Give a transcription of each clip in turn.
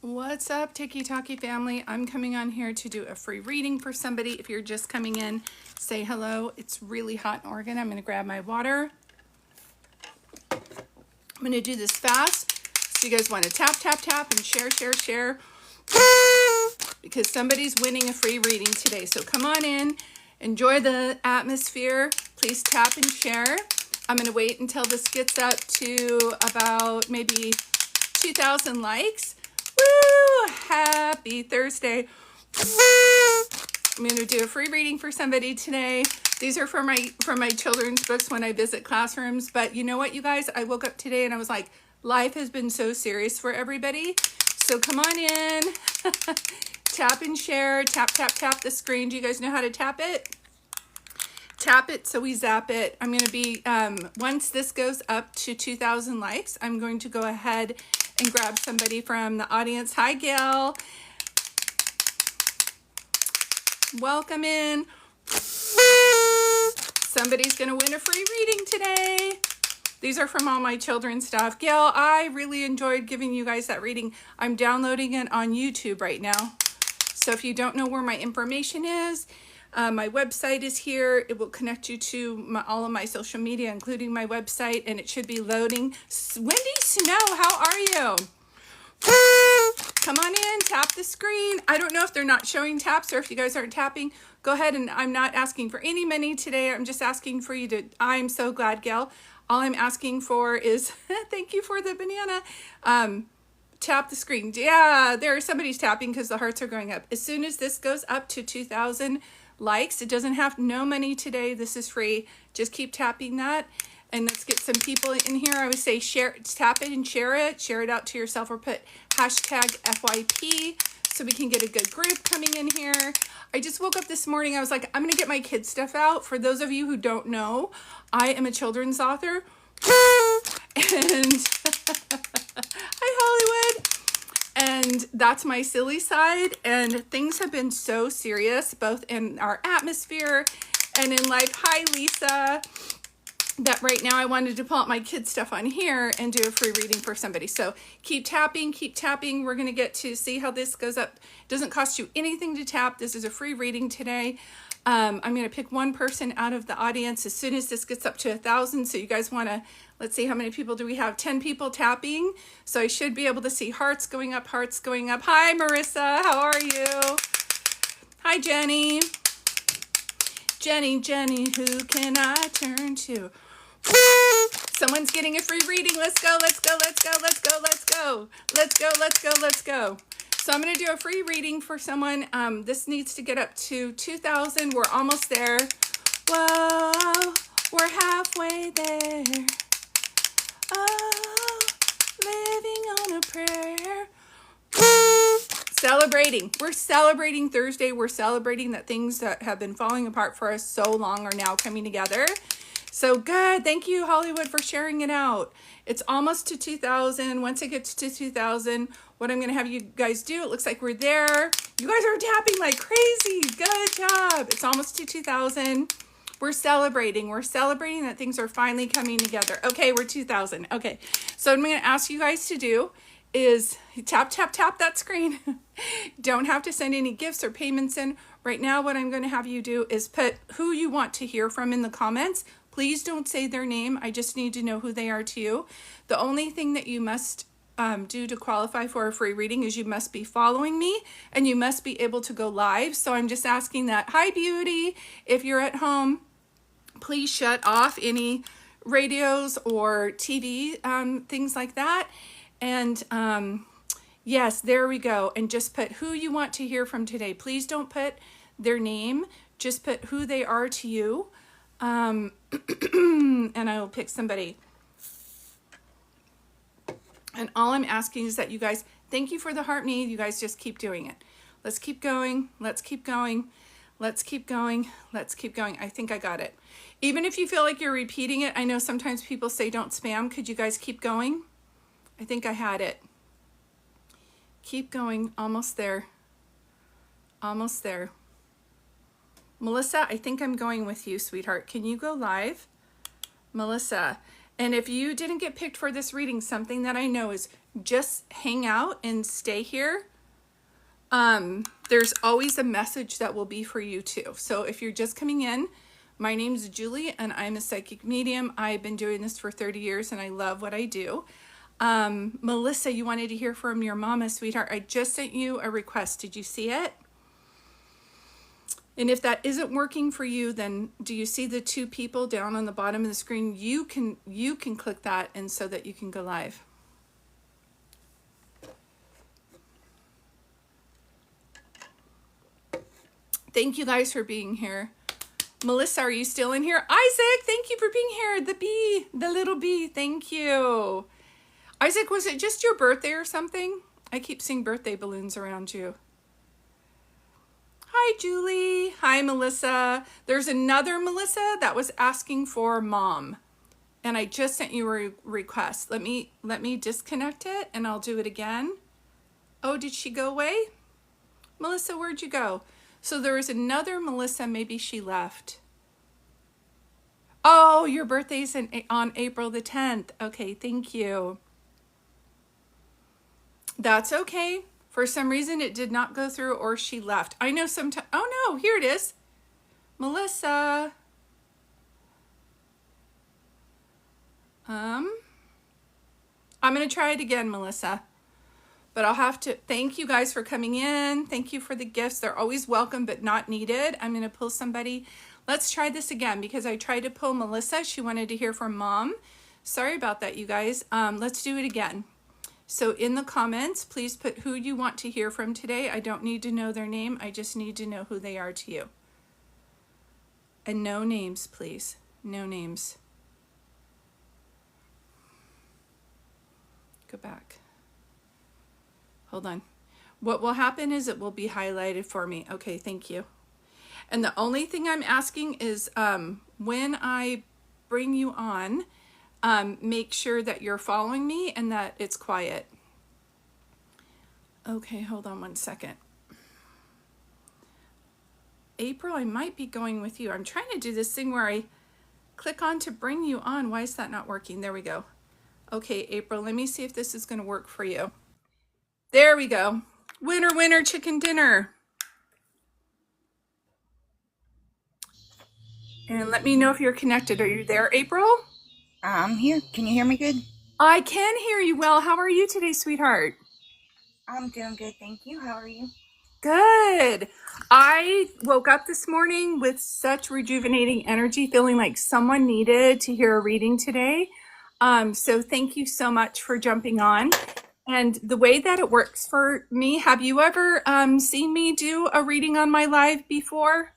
What's up, Tiki Talkie family? I'm coming on here to do a free reading for somebody. If you're just coming in, say hello. It's really hot in Oregon. I'm going to grab my water. I'm going to do this fast. So you guys want to tap, tap, tap, and share, share, share. Because somebody's winning a free reading today. So come on in. Enjoy the atmosphere. Please tap and share. I'm going to wait until this gets up to about maybe 2,000 likes. Woo! Happy Thursday. I'm going to do a free reading for somebody today. These are from my children's books when I visit classrooms. But you know what, you guys? I woke up today and I was like, life has been so serious for everybody. So come on in. Tap and share. Tap, tap, tap the screen. Do you guys know how to tap it? Tap it so we zap it. I'm going to be, once this goes up to 2,000 likes, I'm going to go ahead and grab somebody from the audience. Hi, Gail. Welcome in. Somebody's going to win a free reading today. These are from all my children's stuff. Gail, I really enjoyed giving you guys that reading. I'm downloading it on YouTube right now. So if you don't know where my information is, my website is here. It will connect you to all of my social media, including my website, and it should be loading. Wendy Snow, how are you? Come on in, tap the screen. I don't know if they're not showing taps or if you guys aren't tapping. Go ahead, and I'm not asking for any money today. I'm just asking for you to, I'm so glad, Gail. All I'm asking for is, thank you for the banana. Tap the screen. Yeah, somebody's tapping because the hearts are going up. As soon as this goes up to 2,000 likes, it doesn't have no money today. This is free. Just keep tapping that. And let's get some people in here. I would say share, tap it and share it. Share it out to yourself or put hashtag FYP so we can get a good group coming in here. I just woke up this morning. I was like, I'm going to get my kids' stuff out. For those of you who don't know, I am a children's author. And hi, Hollywood. And that's my silly side. And things have been so serious, both in our atmosphere and in life. Hi, Lisa. That right now I wanted to pull out my kids' stuff on here and do a free reading for somebody. So keep tapping, keep tapping. We're going to get to see how this goes up. It doesn't cost you anything to tap. This is a free reading today. I'm going to pick one person out of the audience as soon as this gets up to 1,000. So you guys want to, let's see, how many people do we have? 10 people tapping. So I should be able to see hearts going up, hearts going up. Hi, Marissa. How are you? Hi, Jenny. Jenny, who can I turn to? Someone's getting a free reading. Let's go, let's go, let's go, let's go, let's go. Let's go, let's go, let's go. So I'm going to do a free reading for someone. This needs to get up to 2,000. We're almost there. Whoa, we're halfway there. Oh, living on a prayer. Celebrating. We're celebrating Thursday. We're celebrating that things that have been falling apart for us so long are now coming together. So good. Thank you, Hollywood, for sharing it out. It's almost to 2,000. Once it gets to 2,000, what I'm going to have you guys do, it looks like we're there. You guys are tapping like crazy. Good job. It's almost to 2,000. We're celebrating. We're celebrating that things are finally coming together. Okay, we're 2,000. Okay, so what I'm going to ask you guys to do is tap, tap, tap that screen. Don't have to send any gifts or payments in. Right now, what I'm going to have you do is put who you want to hear from in the comments. Please don't say their name. I just need to know who they are to you. The only thing that you must do to qualify for a free reading is you must be following me and you must be able to go live. So I'm just asking that. Hi, Beauty. If you're at home, please shut off any radios or TV, things like that. And yes, there we go. And just put who you want to hear from today. Please don't put their name. Just put who they are to you. And I will pick somebody. And all I'm asking is that you guys, thank you for the heart me. You guys just keep doing it. Let's keep going. Let's keep going. Let's keep going. Let's keep going. I think I got it. Even if you feel like you're repeating it, I know sometimes people say don't spam. Could you guys keep going? I think I had it. Keep going. Almost there. Almost there. Melissa, I think I'm going with you, sweetheart. Can you go live? Melissa, And if you didn't get picked for this reading, something that I know is just hang out and stay here. There's always a message that will be for you too. So if you're just coming in, my name's Julie and I'm a psychic medium. I've been doing this for 30 years and I love what I do. Melissa, you wanted to hear from your mama, sweetheart. I just sent you a request. Did you see it? And if that isn't working for you, then do you see the two people down on the bottom of the screen? You can click that and so that you can go live. Thank you guys for being here. Melissa, are you still in here? Isaac, thank you for being here. The bee, the little bee, thank you. Isaac, was it just your birthday or something? I keep seeing birthday balloons around you. Hi, Julie. Hi, Melissa. There's another Melissa that was asking for mom. And I just sent you a request. Let me disconnect it and I'll do it again. Oh, did she go away? Melissa, where'd you go? So there was another Melissa, maybe she left. Oh, your birthday's on April the 10th. Okay, thank you. That's okay. For some reason it did not go through or she left. I know sometimes, oh no, here it is. Melissa. I'm gonna try it again, Melissa. But I'll have to, thank you guys for coming in. Thank you for the gifts. They're always welcome, but not needed. I'm gonna pull somebody. Let's try this again because I tried to pull Melissa. She wanted to hear from mom. Sorry about that, you guys. Let's do it again. So in the comments, please put who you want to hear from today. I don't need to know their name. I just need to know who they are to you. And no names, please. No names. Go back. Hold on. What will happen is it will be highlighted for me. Okay, thank you. And the only thing I'm asking is when I bring you on, make sure that you're following me and that it's quiet. Okay, hold on one second. April, I might be going with you. I'm trying to do this thing where I click on to bring you on. Why is that not working? There we go. Okay, April, let me see if this is going to work for you. There we go. Winner, winner, chicken dinner. And let me know if you're connected. Are you there, April? I'm here. Can you hear me good? I can hear you well. How are you today, sweetheart? I'm doing good, thank you. How are you? Good. I woke up this morning with such rejuvenating energy, feeling like someone needed to hear a reading today. So thank you so much for jumping on. And the way that it works for me, have you ever seen me do a reading on my live before?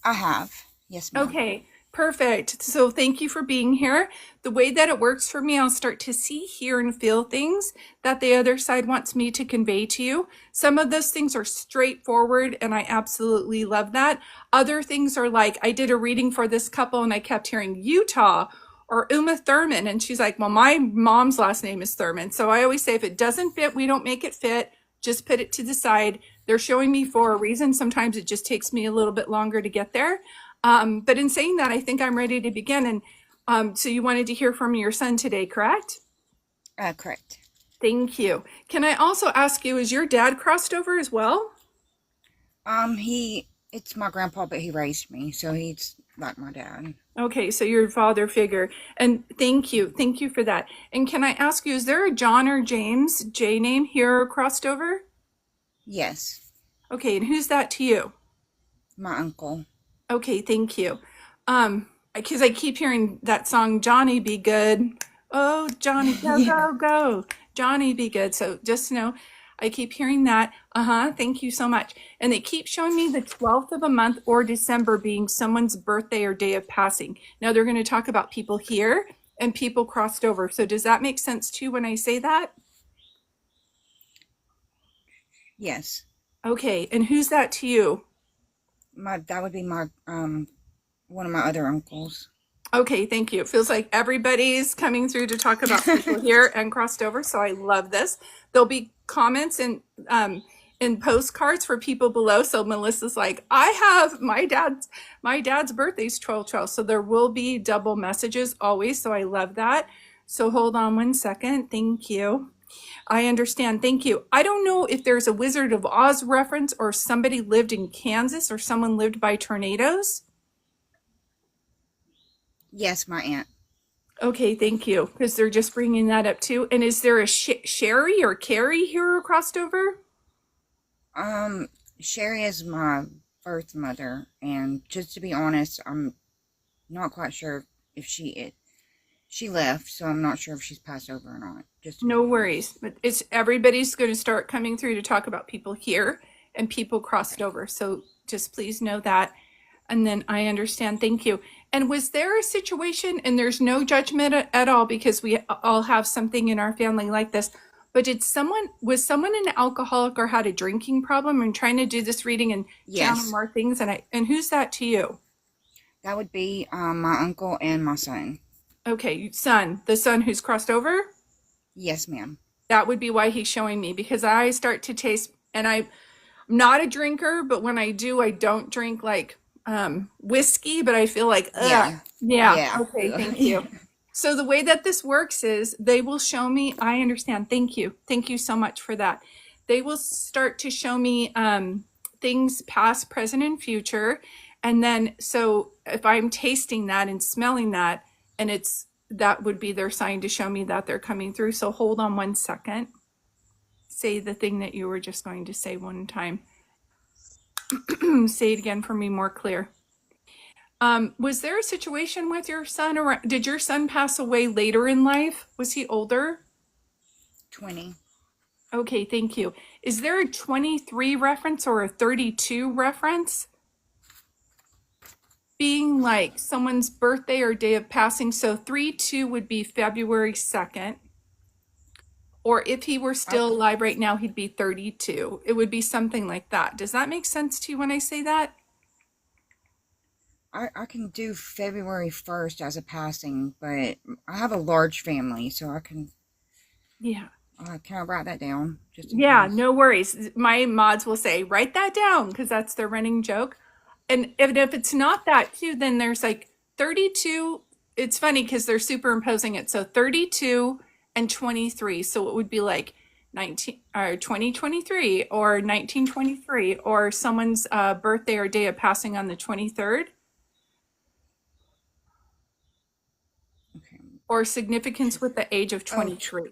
I have. Yes, ma'am. Okay, perfect. So thank you for being here. The way that it works for me, I'll start to see, hear, and feel things that the other side wants me to convey to you. Some of those things are straightforward, and I absolutely love that. Other things are like, I did a reading for this couple, and I kept hearing Utah or Uma Thurman, and she's like, well, my mom's last name is Thurman. So I always say, if it doesn't fit, we don't make it fit. Just put it to the side. They're showing me for a reason. Sometimes it just takes me a little bit longer to get there. But in saying that, I think I'm ready to begin. And so you wanted to hear from your son today, correct? Correct. Thank you. Can I also ask you, is your dad crossed over as well? It's my grandpa, but he raised me, so he's like my dad. Okay, so your father figure. And thank you. Thank you for that. And can I ask you, is there a John or James J name here crossed over? Yes, Okay, and who's that to you? my uncle. Okay, thank you. Because I keep hearing that song, Johnny Be Good. Oh, Johnny, go, Yeah. go, go. Johnny Be Good. So just know, I keep hearing that. Thank you so much. And they keep showing me the 12th of a month or December being someone's birthday or day of passing. Now they're going to talk about people here and people crossed over. So does that make sense too when I say that? Yes. Okay, and who's that to you? That would be my one of my other uncles. Okay, thank you. It feels like everybody's coming through to talk about people here and crossed over, so I love this. There'll be comments and in postcards for people below. So Melissa's like, I have my dad's birthday's 12/12, so there will be double messages always. So I love that. So hold on one second. Thank you. I understand. Thank you. I don't know if there's a Wizard of Oz reference or somebody lived in Kansas or someone lived by tornadoes. Yes, my aunt. Okay, thank you. Because they're just bringing that up too. And is there a Sherry or Carrie here crossed over? Um, Sherry is my birth mother, and just to be honest, I'm not quite sure if she left, so I'm not sure if she's passed over or not. Just to be No honest. worries. But it's everybody's going to start coming through to talk about people here and people crossed over. So just please know that. And then I understand. Thank you. And was there a situation, and there's no judgment at all because we all have something in our family like this, but was someone an alcoholic or had a drinking problem? I'm trying to do this reading and channel Yes, more things. And who's that to you? that would be my uncle and my son. Okay, son, the son who's crossed over? Yes, ma'am. That would be why he's showing me because I start to taste, and I'm not a drinker, but when I do, I don't drink like whiskey, but I feel like, ugh. Yeah, Yeah, yeah. okay, thank you. So the way that this works is they will show me, I understand. Thank you. Thank you so much for that. They will start to show me things past, present, and future. And then, so if I'm tasting that and smelling that, and that would be their sign to show me that they're coming through. So hold on one second. Say the thing that you were just going to say one time. Say it again for me more clear. Was there a situation with your son, or did your son pass away later in life? Was he older? 20. Okay, thank you. Is there a 23 reference or a 32 reference? Being like someone's birthday or day of passing. So 3-2 would be February 2nd. Or if he were still alive right now, he'd be 32. It would be something like that. Does that make sense to you when I say that? I can do February 1st as a passing, but I have a large family, so I can. Yeah. Can I write that down? Just in Yeah, case? no worries. My mods will say, write that down because that's their running joke. And if it's not that too, then there's like 32. It's funny because they're superimposing it. So 32 and 23. So it would be like 19 or 2023 or 1923 or someone's birthday or day of passing on the 23rd Okay. or significance with the age of Oh, 23.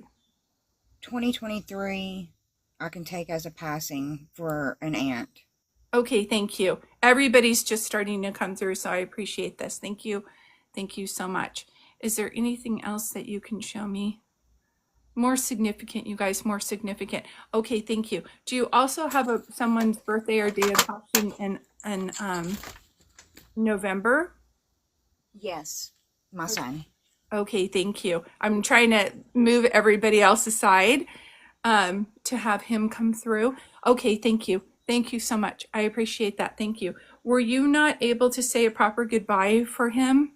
2023, I can take as a passing for an aunt. Okay, thank you. Everybody's just starting to come through, so I appreciate this. Thank you. Thank you so much. Is there anything else that you can show me? More significant, you guys, more significant. Okay, thank you. Do you also have someone's birthday or day of passing in November? Yes, my son. Okay, thank you. I'm trying to move everybody else aside to have him come through. Okay, thank you. Thank you so much. I appreciate that. Thank you. Were you not able to say a proper goodbye for him?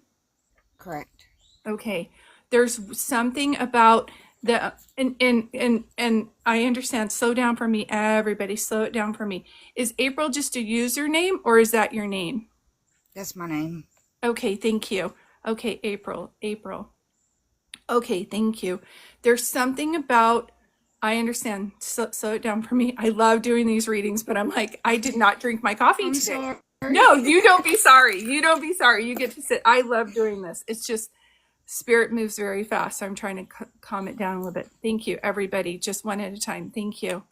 Correct. Okay. There's something about the and I understand. Slow down for me, everybody. Slow it down for me. Is April just a username or is that your name? That's my name. Okay, thank you. Okay, April. Okay, thank you. There's something about, I understand. Slow it down for me. I love doing these readings, but I'm like, I did not drink my coffee I'm today. sorry. No, you don't be sorry. You don't be sorry. You get to sit. I love doing this. It's just spirit moves very fast. So I'm trying to calm it down a little bit. Thank you, everybody. Just one at a time. Thank you.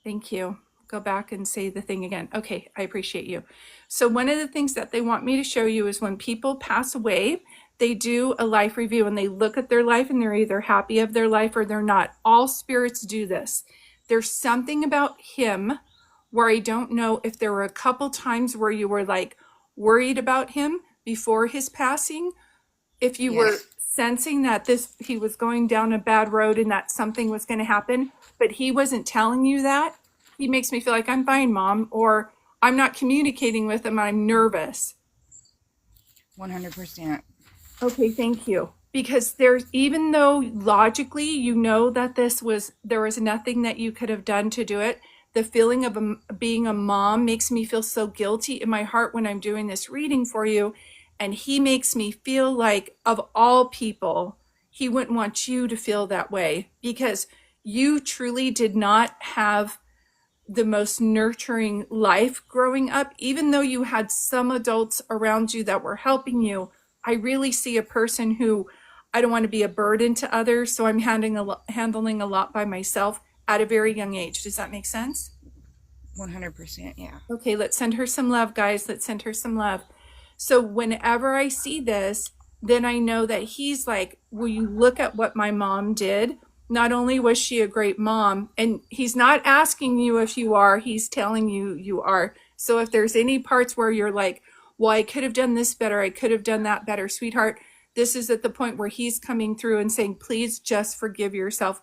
Thank you. Go back and say the thing again. Okay, I appreciate you. So one of the things that they want me to show you is when people pass away, they do a life review and they look at their life and they're either happy of their life or they're not. All spirits do this. There's something about him where I don't know if there were a couple times where you were like worried about him before his passing, if you were Yes. sensing that he was going down a bad road and that something was going to happen, but he wasn't telling you that. He makes me feel like I'm fine, Mom, or I'm not communicating with him. I'm nervous. 100%. Okay, thank you. Because even though logically you know that there was nothing that you could have done to do it, the feeling of being a mom makes me feel so guilty in my heart when I'm doing this reading for you. And he makes me feel like, of all people, he wouldn't want you to feel that way because You truly did not have the most nurturing life growing up, even though you had some adults around you that were helping you. I really see a person who, I don't want to be a burden to others, so I'm handling a lot by myself at a very young age. Does that make sense? 100%, yeah. Okay, let's send her some love, guys. Let's send her some love. So whenever I see this, then I know that he's like, will you look at what my mom did? Not only was she a great mom, and he's not asking you if you are, he's telling you you are. So if there's any parts where you're like, well, I could have done this better, I could have done that better, sweetheart, this is at the point where he's coming through and saying, please just forgive yourself.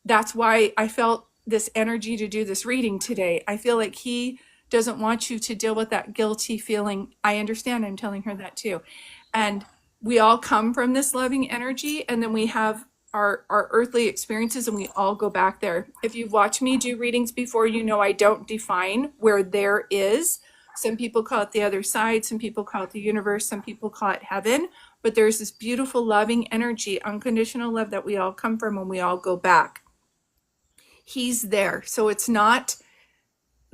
That's why I felt this energy to do this reading today. I feel like he doesn't want you to deal with that guilty feeling. I understand. I'm telling her that too. And we all come from this loving energy, and then we have our earthly experiences, and we all go back there. If you've watched me do readings before, you know I don't define where there is. Some people call it the other side, some people call it the universe, some people call it heaven, but there's this beautiful loving energy, unconditional love that we all come from, and we all go back. He's there. So it's not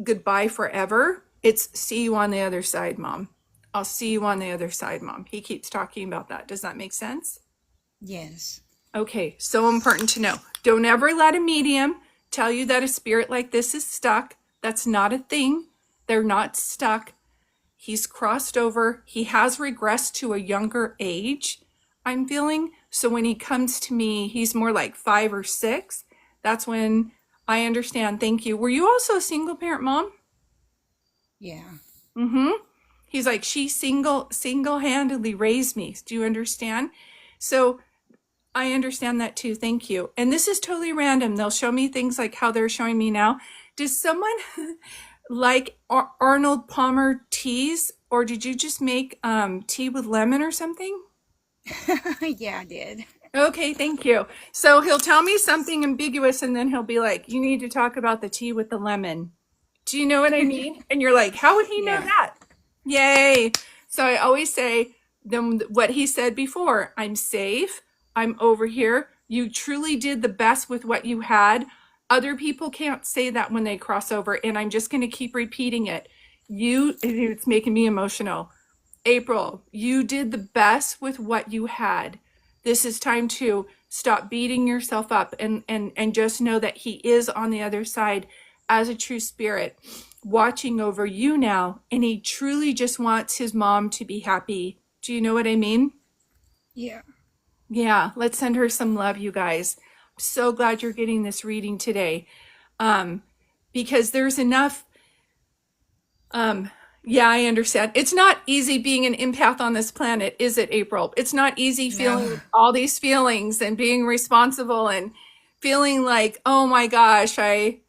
goodbye forever. It's see you on the other side, Mom. I'll see you on the other side, Mom. He keeps talking about that. Does that make sense? Yes. Okay, so important to know. Don't ever let a medium tell you that a spirit like this is stuck. That's not a thing. They're not stuck. He's crossed over. He has regressed to a younger age, I'm feeling. So when he comes to me, he's more like 5 or 6. That's when I understand. Thank you. Were you also a single parent, Mom? Yeah. Mm-hmm. He's like, she single-handedly raised me. Do you understand? So I understand that too. Thank you. And this is totally random. They'll show me things like how they're showing me now. Does someone like Arnold Palmer teas, or did you just make tea with lemon or something? Yeah, I did. Okay, thank you. So he'll tell me something ambiguous, and then he'll be like, you need to talk about the tea with the lemon. Do you know what I mean? And you're like, how would he know Yeah. that? Yay. So I always say what he said before. I'm safe. I'm over here. You truly did the best with what you had. Other people can't say that when they cross over, and I'm just going to keep repeating it. It's making me emotional. April, you did the best with what you had. This is time to stop beating yourself up and just know that he is on the other side as a true spirit watching over you now, and he truly just wants his mom to be happy. Do you know what I mean? Yeah. Yeah, let's send her some love, you guys. I'm so glad you're getting this reading today. Because there's enough yeah, I understand. It's not easy being an empath on this planet, is it, April? It's not easy feeling No. all these feelings and being responsible and feeling like, oh my gosh, I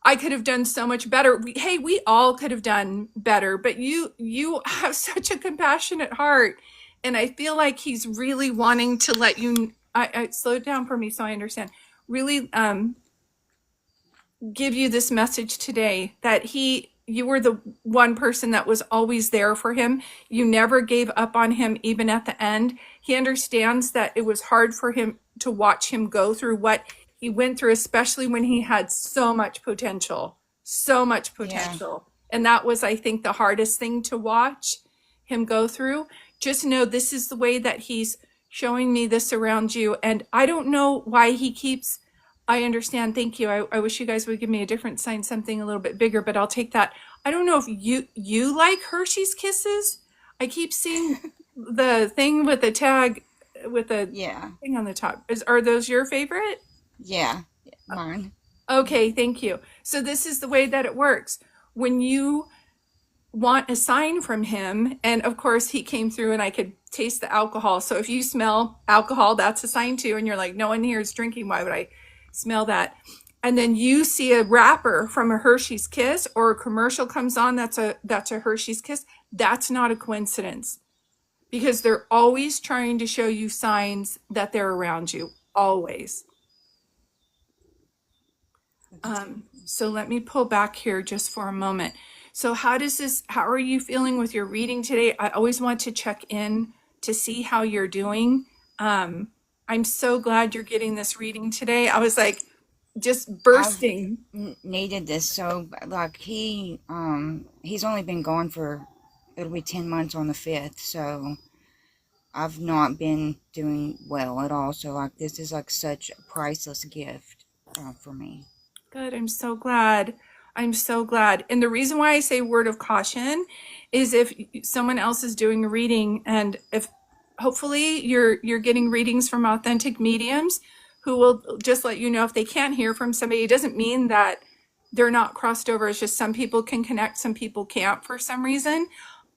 could have done so much better. Hey, we all could have done better, but you have such a compassionate heart, and I feel like he's really wanting to let you. I slow it down for me so I understand. Really, give you this message today that you were the one person that was always there for him. You never gave up on him, even at the end. He understands that it was hard for him to watch him go through what he went through, especially when he had so much potential. Yeah. And that was, I think, the hardest thing to watch him go through. Just know this is the way that he's showing me this around you. And I don't know why he keeps, I understand. Thank you. I wish you guys would give me a different sign, something a little bit bigger, but I'll take that. I don't know if you like Hershey's Kisses. I keep seeing the thing with the tag with the Yeah. thing on the top. Are those your favorite? Yeah. Mine. Okay, thank you. So this is the way that it works. When you want a sign from him, and of course he came through and I could taste the alcohol. So if you smell alcohol, that's a sign too. And you're like, no one here is drinking. Why would I smell that? And then you see a wrapper from a Hershey's Kiss, or a commercial comes on that's a Hershey's Kiss. That's not a coincidence, because they're always trying to show you signs that they're around you, always. So let me pull back here just for a moment. So how are you feeling with your reading today? I always want to check in to see how you're doing. I'm so glad you're getting this reading today. I was like, just I've bursting. needed this so like he's only been gone for it'll be 10 months on the 5th, so I've not been doing well at all. So like this is like such a priceless gift for me. Good. I'm so glad. I'm so glad. And the reason why I say word of caution is if someone else is doing a reading, and if hopefully you're getting readings from authentic mediums who will just let you know if they can't hear from somebody. It doesn't mean that they're not crossed over. It's just some people can connect, some people can't for some reason.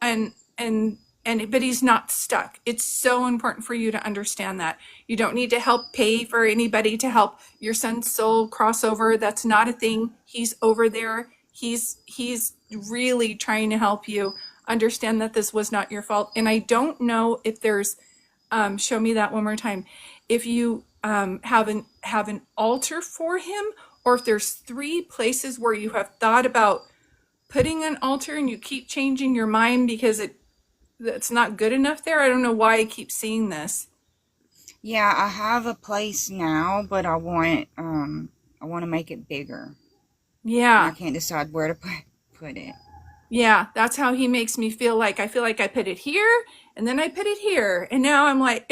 And and but he's not stuck. It's so important for you to understand that. You don't need to help pay for anybody to help your son's soul cross over. That's not a thing. He's over there. He's really trying to help you understand that this was not your fault. And I don't know if there's show me that one more time. If you have an altar for him, or if there's 3 places where you have thought about putting an altar and you keep changing your mind because it's not good enough there. I don't know why I keep seeing this. Yeah, I have a place now, but I want to make it bigger, and I Yeah. can't decide where to put it. Yeah, that's how he makes me feel. Like I feel like I put it here and then I put it here. And now I'm like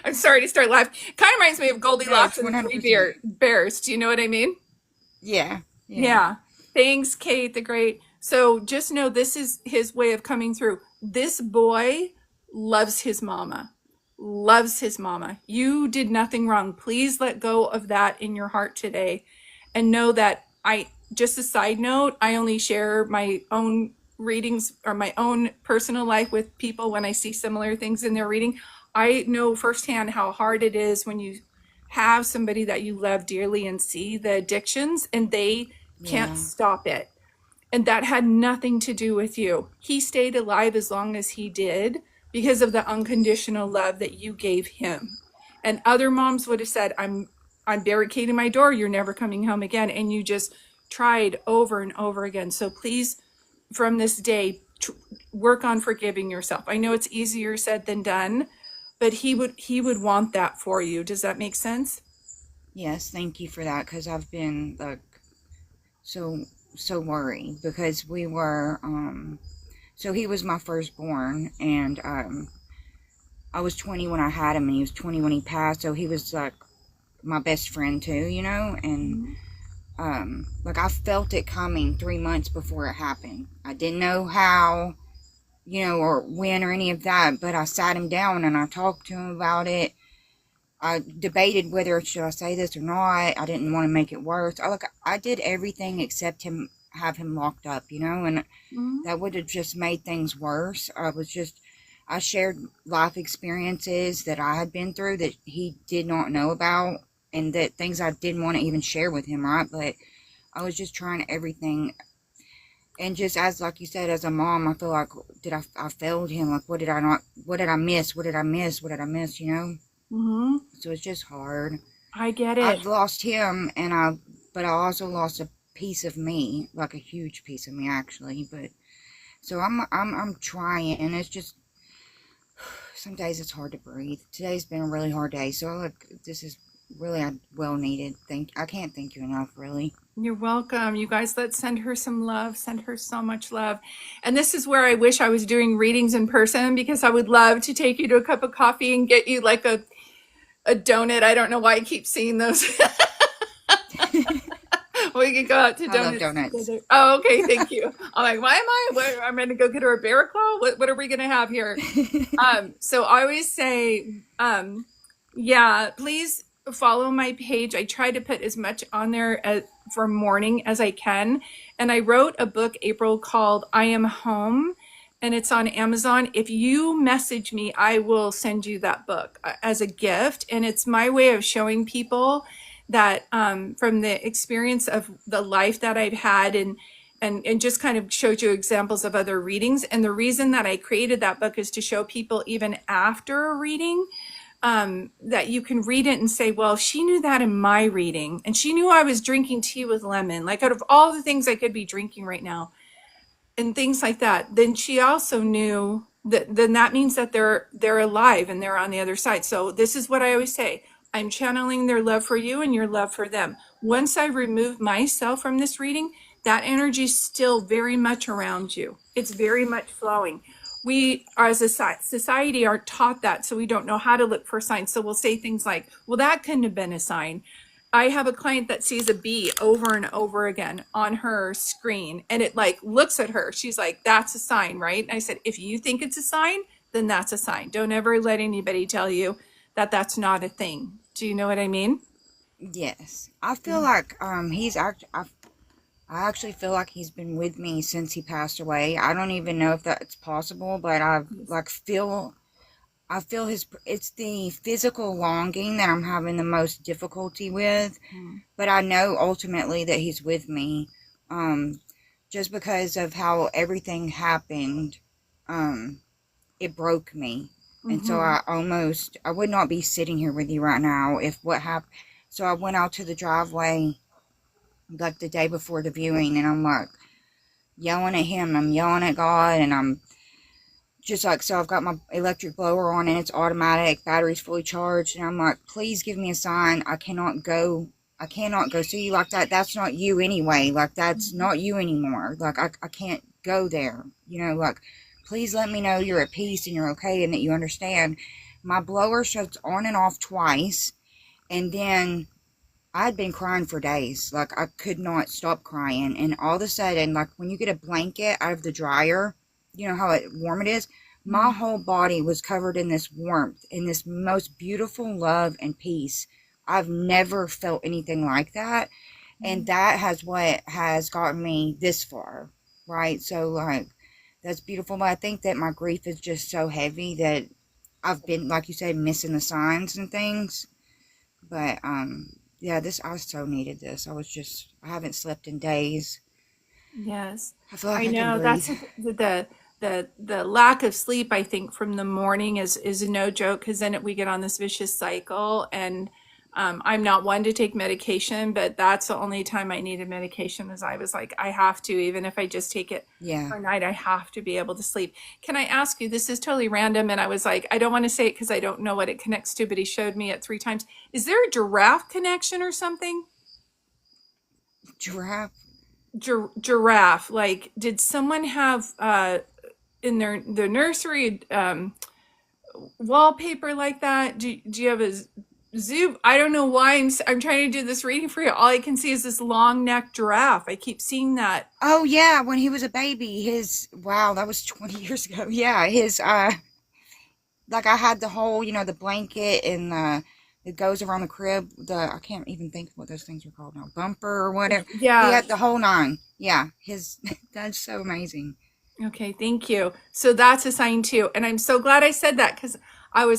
I'm sorry to start laughing. Kind of reminds me of No, Goldilocks it's and the Three 100%. Bears. Do you know what I mean? Yeah, yeah, Yeah. Thanks, Kate the Great. So just know this is his way of coming through. This boy loves his mama. Loves his mama. You did nothing wrong. Please let go of that in your heart today and know that just a side note, I only share my own readings or my own personal life with people when I see similar things in their reading. I know firsthand how hard it is when you have somebody that you love dearly and see the addictions and they can't yeah, stop it. And that had nothing to do with you. He stayed alive as long as he did because of the unconditional love that you gave him. And other moms would have said, I'm barricading my door, you're never coming home again. And you just tried over and over again. So please, from this day, work on forgiving yourself. I know it's easier said than done, but he would want that for you. Does that make sense? yes. Thank you for that, because I've been like so so worried because we were so he was my firstborn, and I was 20 when I had him, and he was 20 when he passed. So he was like my best friend too, and Mhm. like I felt it coming 3 months before it happened. I didn't know how, or when or any of that, but I sat him down and I talked to him about it. I debated whether should I say this or not. I didn't want to make it worse. I did everything except have him locked up, and Mhm. that would have just made things worse. I shared life experiences that I had been through that he did not know about, and that things I didn't want to even share with him, right? But I was just trying everything. And just as, like you said, as a mom, I feel like, I failed him? Like, what did I miss? What did I miss? What did I miss? Mhm. So it's just hard. I get I've it. lost him, but I also lost a piece of me, like a huge piece of me, actually. But so I'm trying, and it's just some days it's hard to breathe. Today's been a really hard day, so this is really well needed. I can't thank you enough, really. You're welcome. You guys, let's send her some love. Send her so much love. And this is where I wish I was doing readings in person because I would love to take you to a cup of coffee and get you like a donut. I don't know why I keep seeing those. We could go out to I love donuts donuts. together. Oh, okay. Thank you. I'm like, why am I? I'm going to go get her a bear claw. What are we going to have here? So I always say, yeah, please follow my page. I try to put as much on there for morning as I can. And I wrote a book, April, called I Am Home, and it's on Amazon. If you message me, I will send you that book as a gift. And it's my way of showing people that from the experience of the life that I've had and just kind of showed you examples of other readings. And the reason that I created that book is to show people even after a reading that you can read it and say, well, she knew that in my reading, and she knew I was drinking tea with lemon, like out of all the things I could be drinking right now, and things like that. Then she also knew that then that means that they're alive and they're on the other side. So this is what I always say: I'm channeling their love for you and your love for them. Once I remove myself from this reading, that energy is still very much around you. It's very much flowing. We, as a society, aren't taught that, so we don't know how to look for signs. So we'll say things like, well, that couldn't have been a sign. I have a client that sees a bee over and over again on her screen, and it like looks at her. She's like, that's a sign, right? And I said, if you think it's a sign, then that's a sign. Don't ever let anybody tell you that that's not a thing. Do you know what I mean? Yes. I feel like I actually feel like he's been with me since he passed away. I don't even know if that's possible, but I feel it's the physical longing that I'm having the most difficulty with, but I know ultimately that he's with me. Just because of how everything happened, it broke me. And so I would not be sitting here with you right now if what happened. So I went out to the driveway like the day before the viewing, and I'm like yelling at him, I'm yelling at God, and I'm just like, so I've got my electric blower on and it's automatic, battery's fully charged, and I'm like, please give me a sign. I cannot go see you like that. That's not you anyway. Like, that's not you anymore. Like, I can't go there. You know, like, please let me know you're at peace and you're okay and that you understand. My blower shuts on and off twice, and then I'd been crying for days. Like, I could not stop crying, and all of a sudden, like, when you get a blanket out of the dryer, you know how warm it is? My whole body was covered in this warmth, in this most beautiful love and peace. I've never felt anything like that, and that has what has gotten me this far, right? So, like, that's beautiful, but I think that my grief is just so heavy that I've been, like you said, missing the signs and things. But yeah, I so needed this. I haven't slept in days. Yes. I feel like I I can know breathe. that's the lack of sleep, I think, from the morning is no joke, because then we get on this vicious cycle. And I'm not one to take medication, but that's the only time I needed medication, is I was like, I have to, even if I just take it Yeah. for a night, I have to be able to sleep. Can I ask you, this is totally random, and I was like, I don't want to say it because I don't know what it connects to, but he showed me it 3 times. Is there a giraffe connection or something? Giraffe. Giraffe, like, did someone have in their nursery wallpaper like that? Do you have a zoo? I don't know why I'm trying to do this reading for you. All I can see is this long necked giraffe. I keep seeing that. Oh yeah, when he was a baby, wow, that was 20 years ago. Yeah, like, I had the whole, the blanket and it goes around the crib. I can't even think of what those things are called now, bumper or whatever. He Yeah. had the whole nine. Yeah, that's so amazing. Okay, thank you. So that's a sign too. And I'm so glad I said that, because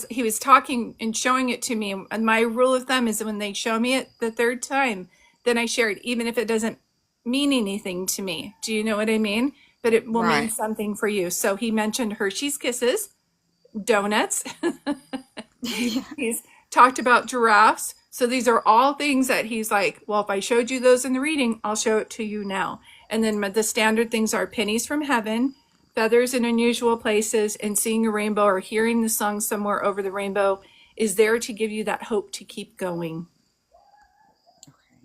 he was talking and showing it to me. And my rule of thumb is, when they show me it the third time, then I share it, even if it doesn't mean anything to me. Do you know what I mean? But it will mean Right. something for you. So he mentioned Hershey's Kisses, donuts. Yeah. He's talked about giraffes. So these are all things that he's like, well, if I showed you those in the reading, I'll show it to you now. And then the standard things are pennies from heaven, feathers in unusual places, and seeing a rainbow or hearing the song somewhere over the rainbow is there to give you that hope to keep going. Okay.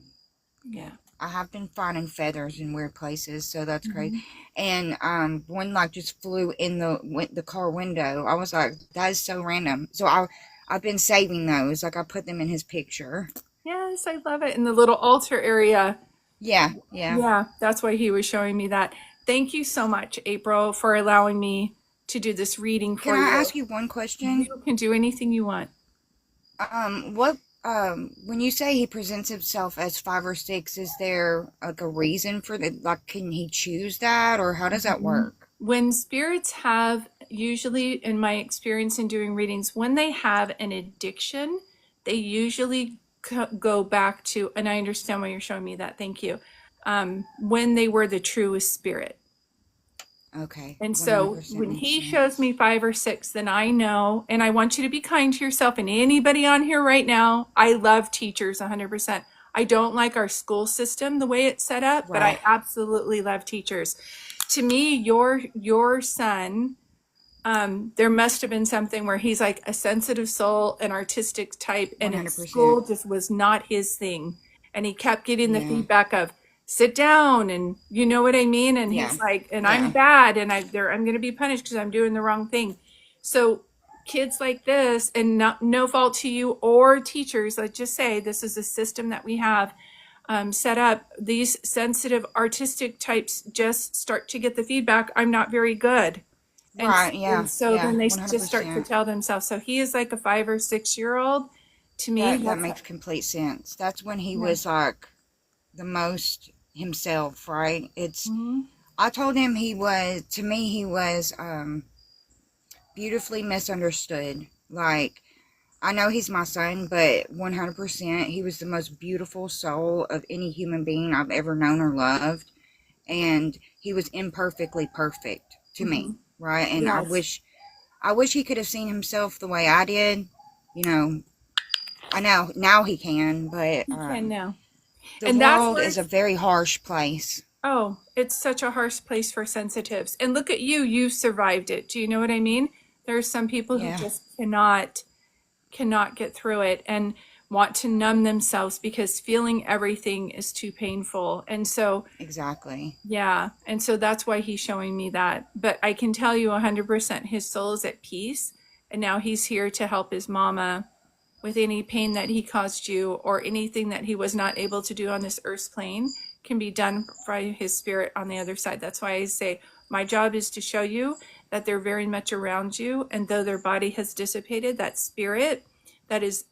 Yeah. I have been finding feathers in weird places, so that's great. Mm-hmm. And one, like, just flew in the car window. I was like, that is so random. So I've been saving those. Like, I put them in his picture. Yes, I love it. In the little altar area. Yeah, yeah. Yeah, that's why he was showing me that. Thank you so much, April, for allowing me to do this reading Can for I you. ask you one question? You can do anything you want. What when you say he presents himself as 5 or 6, is there like a reason for that? Like, can he choose that, or how does that work? When spirits have, usually in my experience in doing readings, when they have an addiction, they usually go back to, and I understand why you're showing me that, thank you, when they were the truest spirit. Okay, And so 100% when makes he shows sense. me 5 or 6, then I know, and I want you to be kind to yourself and anybody on here right now. I love teachers 100%. I don't like our school system the way it's set up, but I Right. absolutely love teachers. To me, your son There must have been something where he's like a sensitive soul, an artistic type, and in 100%. school just was not his thing. And he kept getting the Yeah. feedback of sit down, and you know what I mean? And Yeah. he's like, and I'm Yeah. bad, and I'm going to be punished because I'm doing the wrong thing. So kids like this, and not, no fault to you or teachers, let's just say this is a system that we have set up. These sensitive artistic types just start to get the feedback, I'm not very good. Right. Yeah. And so Yeah. then they just start to 100%. tell themselves. So he is like a 5 or 6 year old. To me, That that's makes complete sense. That's when he yeah. was like the most himself, right? It's Hmm. I told him he was, to me he was beautifully misunderstood. Like, I know he's my son, but 100% he was the most beautiful soul of any human being I've ever known or loved. And he was imperfectly perfect to Hmm. me, right? And Yes, I wish he could have seen himself the way I did. You know, I know now he can, but he can now. the And that's world where is a it's, very harsh place. oh, it's such a harsh place for sensitives. And look at you, you've survived it. Do you know what I mean? There are some people who Yeah, just cannot get through it and want to numb themselves because feeling everything is too painful. And so exactly. yeah, and so that's why he's showing me that. But I can tell you 100% his soul is at peace, and now he's here to help his mama with any pain that he caused you or anything that he was not able to do on this earth's plane can be done by his spirit on the other side. That's why I say my job is to show you that they're very much around you, and though their body has dissipated, that spirit that is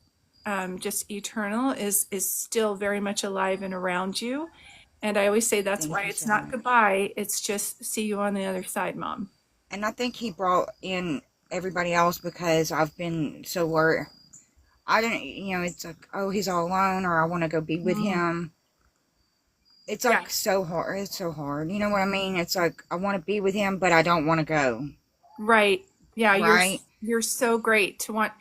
just eternal is still very much alive and around you. And I always say that's why Thank you it's so not much. goodbye. It's just see you on the other side, Mom. And I think he brought in everybody else because I've been so worried. I didn't, it's like, oh, he's all alone, or I want to go be with Mm. him. It's Yeah. like so hard. It's so hard. You know what I mean? It's like I want to be with him, but I don't want to go. Right. Yeah, Right? you're so great to want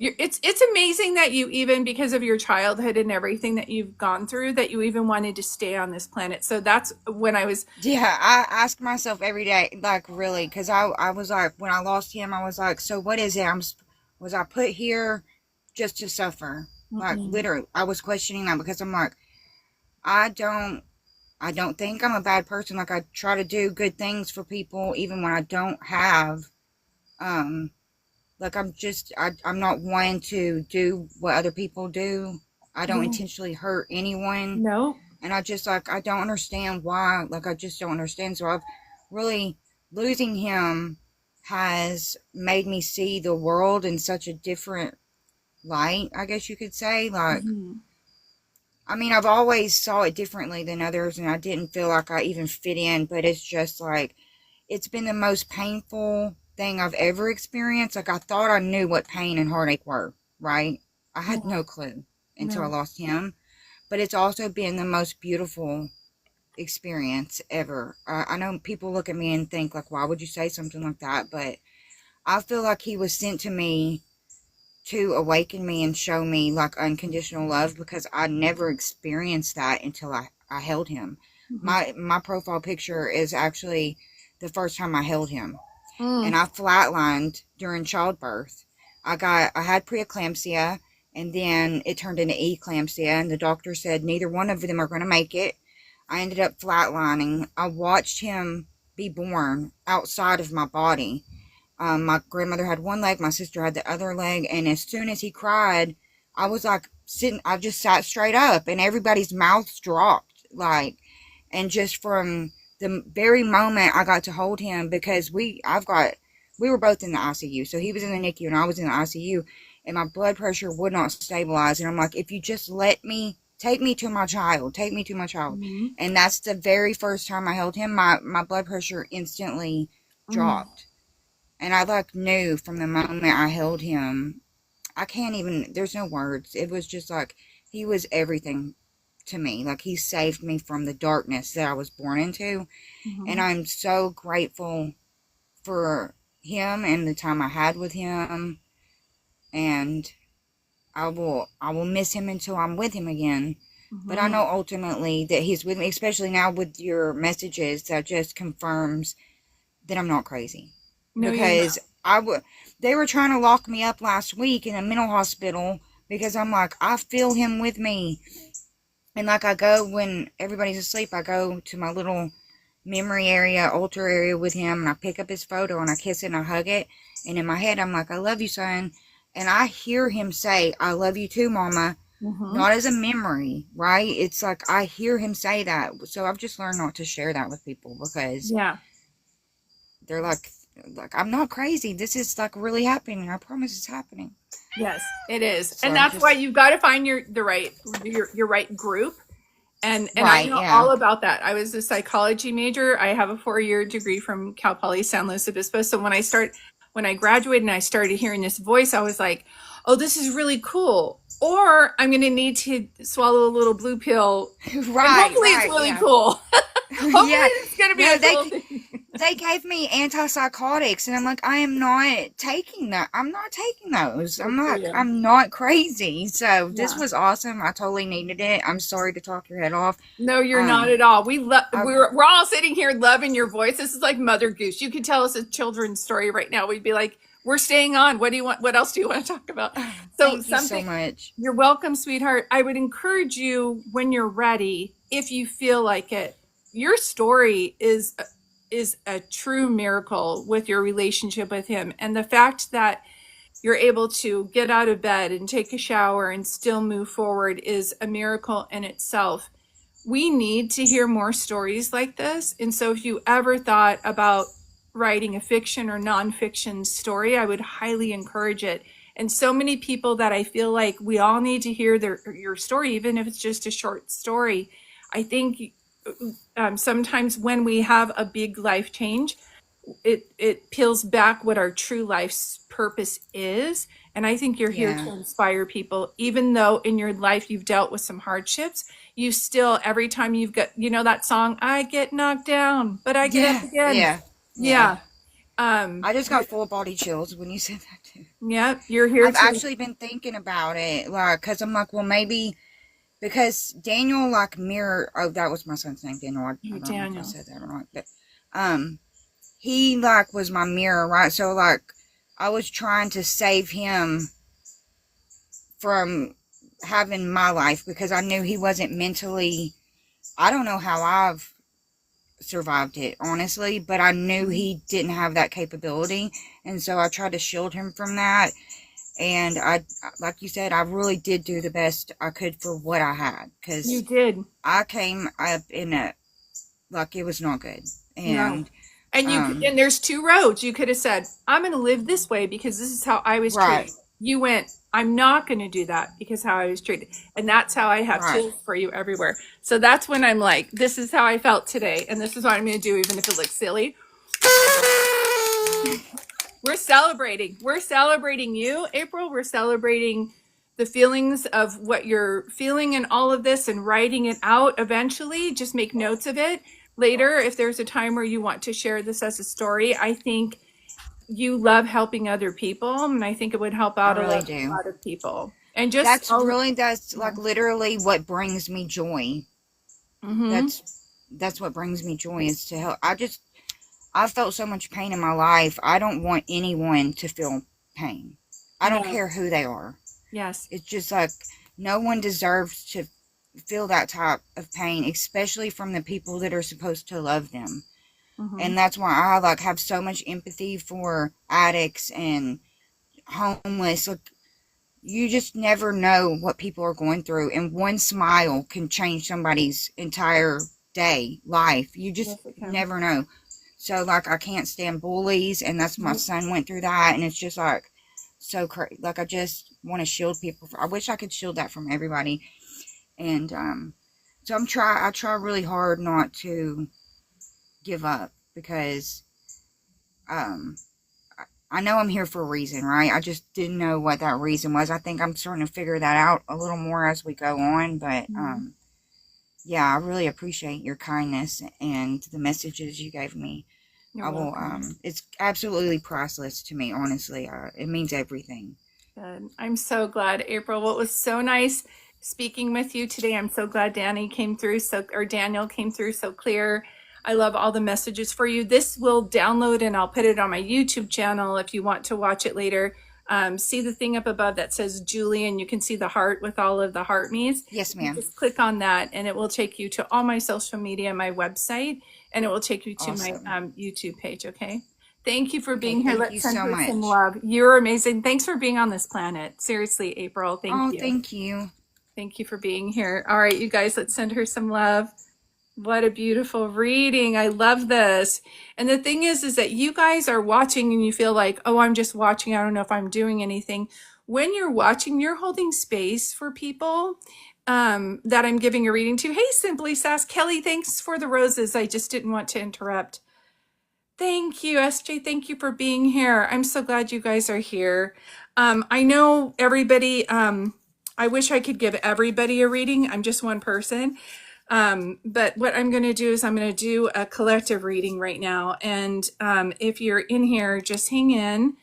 it's amazing that you even because of your childhood and everything that you've gone through that you even wanted to stay on this planet. So that's when I was Yeah, I ask myself every day, like, really, because I was like, when I lost him, I was like, so what is it? Was I put here just to suffer? Like, mm-mm, literally, I was questioning that because I'm like, I don't, I don't think I'm a bad person. Like, I try to do good things for people, even when I don't have, um, like, I'm not one to do what other people do. I don't yeah. intentionally hurt anyone. No. And I just, like, I don't understand why. Like, I just don't understand. So I've really, losing him has made me see the world in such a different light, I guess you could say. Like, Hmm. I mean, I've always saw it differently than others, and I didn't feel like I even fit in, but it's just like, it's been the most painful thing I've ever experienced. Like, I thought I knew what pain and heartache were, right? I had Yeah. no clue until I No. lost him. But it's also been the most beautiful experience ever. I know people look at me and think, like, why would you say something like that? But I feel like he was sent to me to awaken me and show me like unconditional love because I never experienced that until I held him. Hmm. My profile picture is actually the first time I held him. Mm. And I flatlined during childbirth. I had preeclampsia, and then it turned into eclampsia, and the doctor said neither one of them are going to make it. I ended up flatlining. I watched him be born outside of my body. My grandmother had one leg, my sister had the other leg, and as soon as he cried, I was like sitting, I just sat straight up, and everybody's mouths dropped, like, and just from the very moment I got to hold him, because we were both in the ICU, so he was in the NICU and I was in the ICU, and my blood pressure would not stabilize, and I'm like, if you just let me, take me to my child, take me to my child, Hmm. and that's the very first time I held him, my blood pressure instantly Mm. dropped. And I like knew from the moment I held him, I can't even, there's no words. It was just like, he was everything to me. Like, he saved me from the darkness that I was born into. And Hmm. I'm so grateful for him and the time I had with him. And I will miss him until I'm with him again. But I Hmm. know ultimately that he's with me, especially now with your messages, that just confirms that I'm not crazy. No, you're Because not. they were trying to lock me up last week in a mental hospital because I'm like, I feel him with me. And like I go when everybody's asleep, I go to my little memory area, altar area with him, and I pick up his photo and I kiss it and I hug it. And in my head, I'm like, I love you, son. And I hear him say, I love you too, Mama. Not as a memory, right? It's like I hear him say that. So I've just learned not to share that with people because they're like I'm not crazy. This is like really happening. I promise it's happening. Yes, it is. So and that's why you've got to find your right group. And I know all about that. I was a psychology major. I have a 4-year degree from Cal Poly San Luis Obispo. So when I graduated and I started hearing this voice, I was like, oh, this is really cool. Or I'm going to need to swallow a little blue pill. Right. Hopefully it's really cool. Hopefully it's going to be a cool thing. They gave me antipsychotics and I'm like, I am not taking that. I'm not taking those. I'm not crazy. So this was awesome. I totally needed it. I'm sorry to talk your head off. No, you're not at all. We're all sitting here loving your voice. This is like Mother Goose. You could tell us a children's story right now. We'd be like, we're staying on. What do you want? What else do you want to talk about? Thank you so much. You're welcome, sweetheart. I would encourage you when you're ready, if you feel like it. Your story is a true miracle with your relationship with him. And the fact that you're able to get out of bed and take a shower and still move forward is a miracle in itself. We need to hear more stories like this. And so if you ever thought about writing a fiction or nonfiction story, I would highly encourage it. And so many people that I feel like we all need to hear your story, even if it's just a short story. I think sometimes when we have a big life change, it peels back what our true life's purpose is. And I think you're here to inspire people, even though in your life you've dealt with some hardships. You still, every time you've got, that song, I get knocked down, but I get up again. Yeah. I just got full body chills when you said that too. Yeah, you're here. I've actually been thinking about it, like, because I'm like, well, maybe because Daniel, like, that was my son's name, Daniel. I don't know if I said that or not, but he, like, was my mirror, right? So, like, I was trying to save him from having my life because I knew he wasn't mentally. I don't know how I've survived it, honestly, but I knew he didn't have that capability, and so I tried to shield him from that. And I, like you said, I really did do the best I could for what I had, because you did. I came up in a, like, it was not good. And and there's two roads. You could have said, I'm going to live this way because this is how I was treated. You went, I'm not going to do that because how I was treated. And that's how I have tools for you everywhere. So that's when I'm like, this is how I felt today. And this is what I'm going to do, even if it looks silly. We're celebrating. We're celebrating you, April. We're celebrating the feelings of what you're feeling in all of this and writing it out eventually. Just make notes of it later. If there's a time where you want to share this as a story, I think you love helping other people. And I think it would help out a lot of people. And just that's like literally what brings me joy. That's what brings me joy, is to help. I've felt so much pain in my life. I don't want anyone to feel pain. I don't care who they are. Yes. It's just like, no one deserves to feel that type of pain, especially from the people that are supposed to love them. And that's why I, like, have so much empathy for addicts and homeless. Like, you just never know what people are going through, and one smile can change somebody's entire day, life. You just never know. So, like, I can't stand bullies, and that's my son went through that, and it's just, like, so crazy. Like, I just want to shield people. I wish I could shield that from everybody. And so I try really hard not to give up, because I know I'm here for a reason, right? I just didn't know what that reason was. I think I'm starting to figure that out a little more as we go on, but yeah, I really appreciate your kindness and the messages you gave me. I will, it's absolutely priceless to me, honestly. It means everything. Good. I'm so glad, April. What was so nice speaking with you today. I'm so glad Daniel came through so clear. I love all the messages for you. This will download and I'll put it on my YouTube channel if you want to watch it later. See the thing up above that says Julie, and you can see the heart with all of the heart me's. Yes, ma'am. Just click on that and it will take you to all my social media, my website, and it will take you to Awesome. my YouTube page, okay? Thank you for being Okay, here. thank Let's you send so her some much. love. You're amazing. Thanks for being on this planet. Seriously, April, thank Oh, you. thank you. Thank you for being here. All right, you guys, let's send her some love. What a beautiful reading. I love this. And the thing is that you guys are watching and you feel like, oh, I'm just watching. I don't know if I'm doing anything. When you're watching, you're holding space for people that I'm giving a reading to. Hey, Simply Sass. Kelly, thanks for the roses. I just didn't want to interrupt. Thank you, SJ. Thank you for being here. I'm so glad you guys are here. I know everybody, I wish I could give everybody a reading. I'm just one person. But what I'm going to do is I'm going to do a collective reading right now. And if you're in here, just hang in.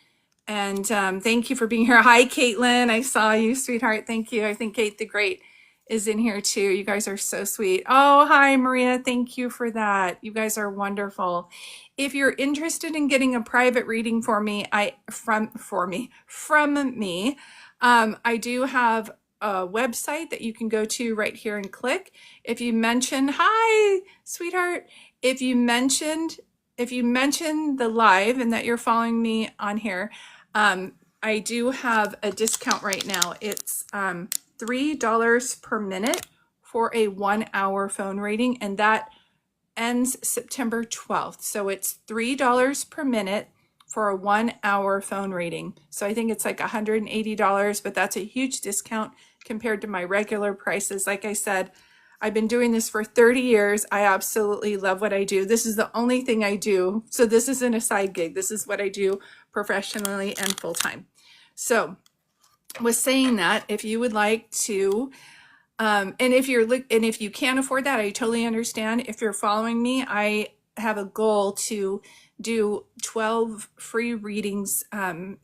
And thank you for being here. Hi, Caitlin. I saw you, sweetheart. Thank you. I think Kate the Great is in here too. You guys are so sweet. Oh, hi, Maria. Thank you for that. You guys are wonderful. If you're interested in getting a private reading for me, from me, I do have a website that you can go to right here and click. If you mention, hi, sweetheart, if you mention the live and that you're following me on here, I do have a discount right now. It's $3 per minute for a 1 hour phone reading, and that ends September 12th. So it's $3 per minute for a 1 hour phone reading. So I think it's like $180, but that's a huge discount compared to my regular prices. Like I said, I've been doing this for 30 years. I absolutely love what I do. This is the only thing I do. So this isn't a side gig. This is what I do professionally and full time. So with saying that, if you would like to, and if you can't afford that, I totally understand. If you're following me, I have a goal to do 12 free readings. I'm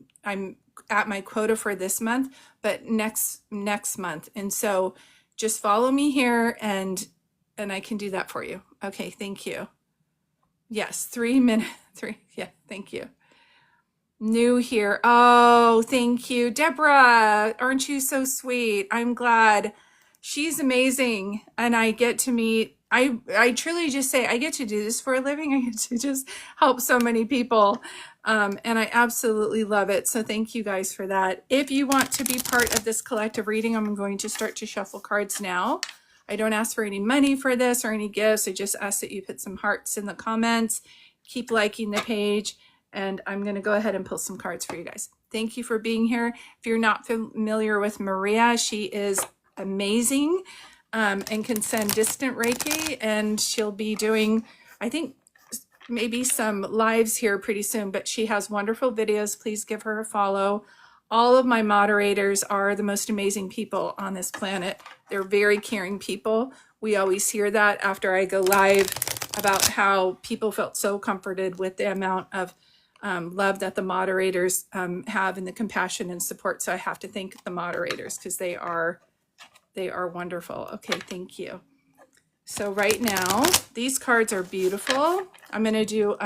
at my quota for this month, but next month. And so just follow me here and I can do that for you. Okay. Thank you. Yes. 3 minutes. Yeah. Thank you. New here. Oh, thank you. Deborah, aren't you so sweet? I'm glad. She's amazing. And I get to meet, I truly just say, I get to do this for a living. I get to just help so many people. And I absolutely love it. So thank you guys for that. If you want to be part of this collective reading, I'm going to start to shuffle cards now. I don't ask for any money for this or any gifts. I just ask that you put some hearts in the comments, keep liking the page, and I'm going to go ahead and pull some cards for you guys. Thank you for being here. If you're not familiar with Maria, she is amazing and can send distant Reiki, and she'll be doing, I think, maybe some lives here pretty soon, but she has wonderful videos. Please give her a follow. All of my moderators are the most amazing people on this planet. They're very caring people. We always hear that after I go live about how people felt so comforted with the amount of love that the moderators have, and the compassion and support. So I have to thank the moderators because they are wonderful. Okay, thank you. So right now, these cards are beautiful. I'm going to do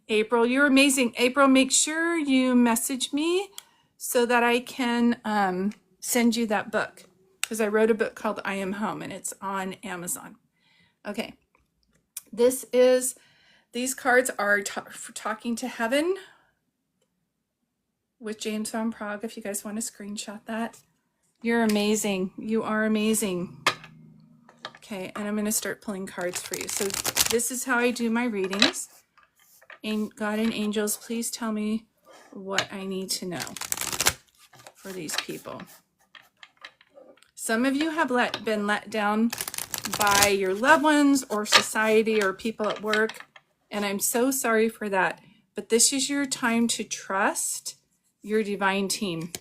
April. You're amazing. April, make sure you message me so that I can send you that book, because I wrote a book called I Am Home, and it's on Amazon. Okay. These cards are for Talking to Heaven with James Van Praagh, if you guys want to screenshot that. You're amazing. You are amazing. Okay, and I'm going to start pulling cards for you. So this is how I do my readings. And God and angels, please tell me what I need to know for these people. Some of you have been let down by your loved ones or society or people at work, and I'm so sorry for that. But this is your time to trust your divine team.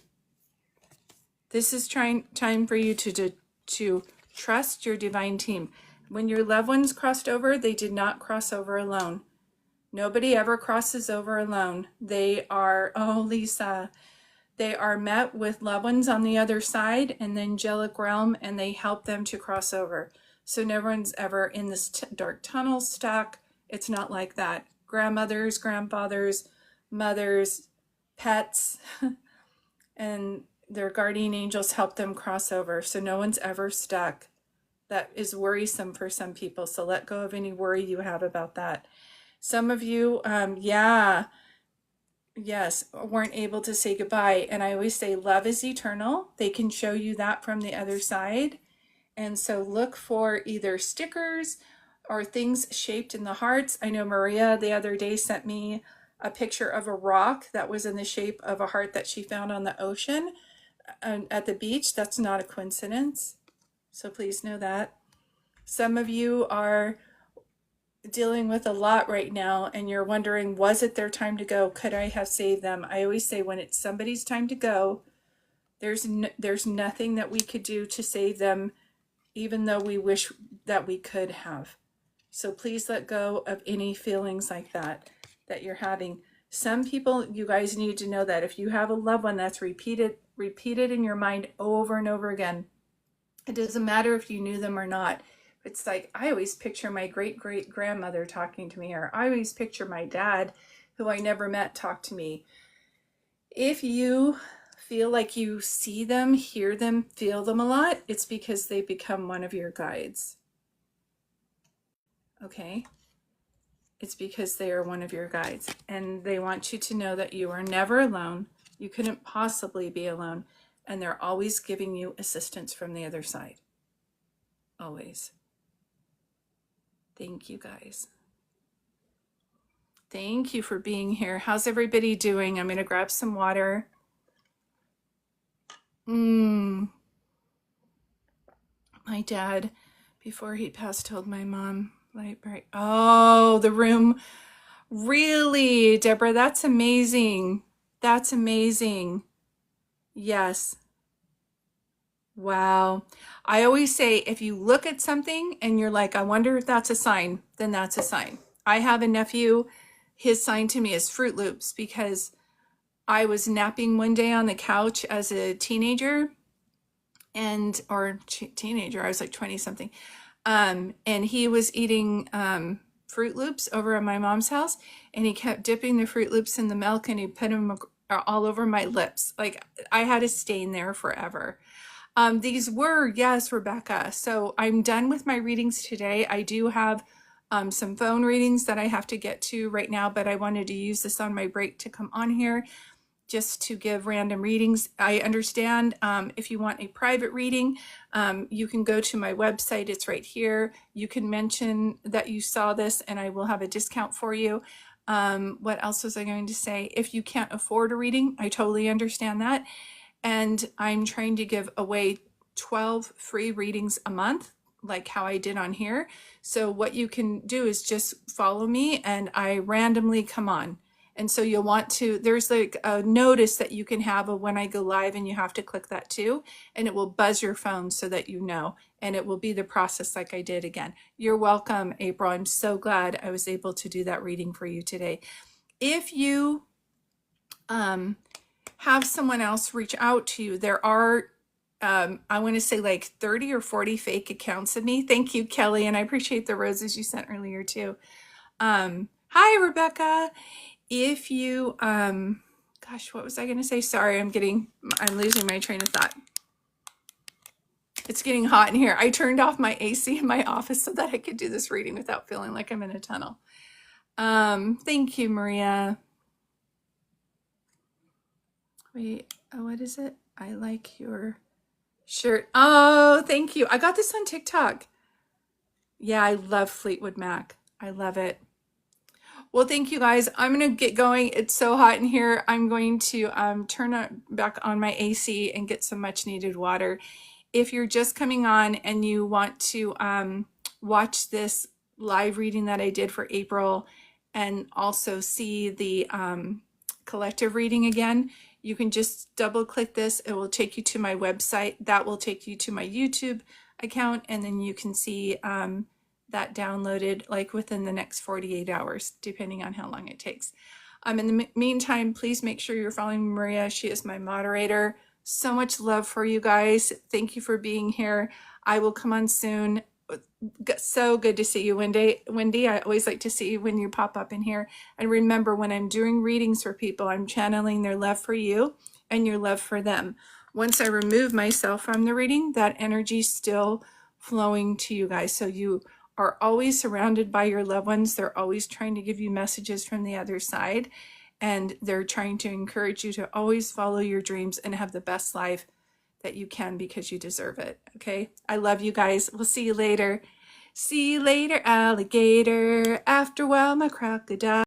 This is time for you to trust your divine team. When your loved ones crossed over, they did not cross over alone. Nobody ever crosses over alone. They are, oh, Lisa, they are met with loved ones on the other side in the angelic realm, and they help them to cross over. So no one's ever in this dark tunnel stuck. It's not like that. Grandmothers, grandfathers, mothers, pets, and their guardian angels help them cross over. So no one's ever stuck. That is worrisome for some people. So let go of any worry you have about that. Some of you, yes, weren't able to say goodbye. And I always say love is eternal. They can show you that from the other side. And so look for either stickers or things shaped in the hearts. I know Maria the other day sent me a picture of a rock that was in the shape of a heart that she found on the ocean at the beach. That's not a coincidence. So please know that. Some of you are dealing with a lot right now and you're wondering, was it their time to go? Could I have saved them? I always say when it's somebody's time to go, there's nothing that we could do to save them, even though we wish that we could have. So please let go of any feelings like that you're having. Some people, you guys need to know that if you have a loved one that's repeated in your mind over and over again, it doesn't matter if you knew them or not. It's like, I always picture my great-great-grandmother talking to me, or I always picture my dad, who I never met, talk to me. If you feel like you see them, hear them, feel them a lot, it's because they become one of your guides. Okay? It's because they are one of your guides. And they want you to know that you are never alone. You couldn't possibly be alone. And they're always giving you assistance from the other side. Always. Thank you, guys. Thank you for being here. How's everybody doing? I'm going to grab some water. My dad, before he passed, told my mom, light bright. Oh, the room. Really, Deborah, that's amazing. That's amazing. Yes. Wow. I always say, if you look at something and you're like, I wonder if that's a sign, then that's a sign. I have a nephew, his sign to me is Fruit Loops, because I was napping one day on the couch as a teenager, or teenager, I was like 20 something. And he was eating Fruit Loops over at my mom's house, and he kept dipping the Fruit Loops in the milk, and he put them all over my lips. Like, I had a stain there forever. These were, yes, Rebecca. So I'm done with my readings today. I do have some phone readings that I have to get to right now, but I wanted to use this on my break to come on here just to give random readings. I understand if you want a private reading, you can go to my website. It's right here. You can mention that you saw this and I will have a discount for you. What else was I going to say? If you can't afford a reading, I totally understand that. And I'm trying to give away 12 free readings a month, like how I did on here. So what you can do is just follow me and I randomly come on. And so you'll want to, there's like a notice that you can have of when I go live, and you have to click that too. And it will buzz your phone so that you know, and it will be the process like I did again. You're welcome, April. I'm so glad I was able to do that reading for you today. If you have someone else reach out to you, there are, I want to say like 30 or 40 fake accounts of me. Thank you, Kelly. And I appreciate the roses you sent earlier too. Hi, Rebecca. If you, gosh, what was I going to say? Sorry, I'm losing my train of thought. It's getting hot in here. I turned off my AC in my office so that I could do this reading without feeling like I'm in a tunnel. Thank you, Maria. Wait, what is it? I like your shirt. Oh, thank you. I got this on TikTok. Yeah, I love Fleetwood Mac. I love it. Well, thank you guys. I'm going to get going. It's so hot in here. I'm going to turn back on my AC and get some much needed water. If you're just coming on and you want to watch this live reading that I did for April and also see the collective reading again, you can just double click this. It will take you to my website. That will take you to my YouTube account, and then you can see that downloaded like within the next 48 hours, depending on how long it takes. In the meantime, please make sure you're following Maria. She is my moderator. So much love for you guys. Thank you for being here. I will come on soon. So good to see you, Wendy. I always like to see you when you pop up in here. And remember, when I'm doing readings for people, I'm channeling their love for you and your love for them. Once I remove myself from the reading, that energy's still flowing to you guys. So you are always surrounded by your loved ones. They're always trying to give you messages from the other side. And they're trying to encourage you to always follow your dreams and have the best life that you can, because you deserve it. Okay? I love you guys. We'll see you later. See you later, alligator. After a while, my crocodile.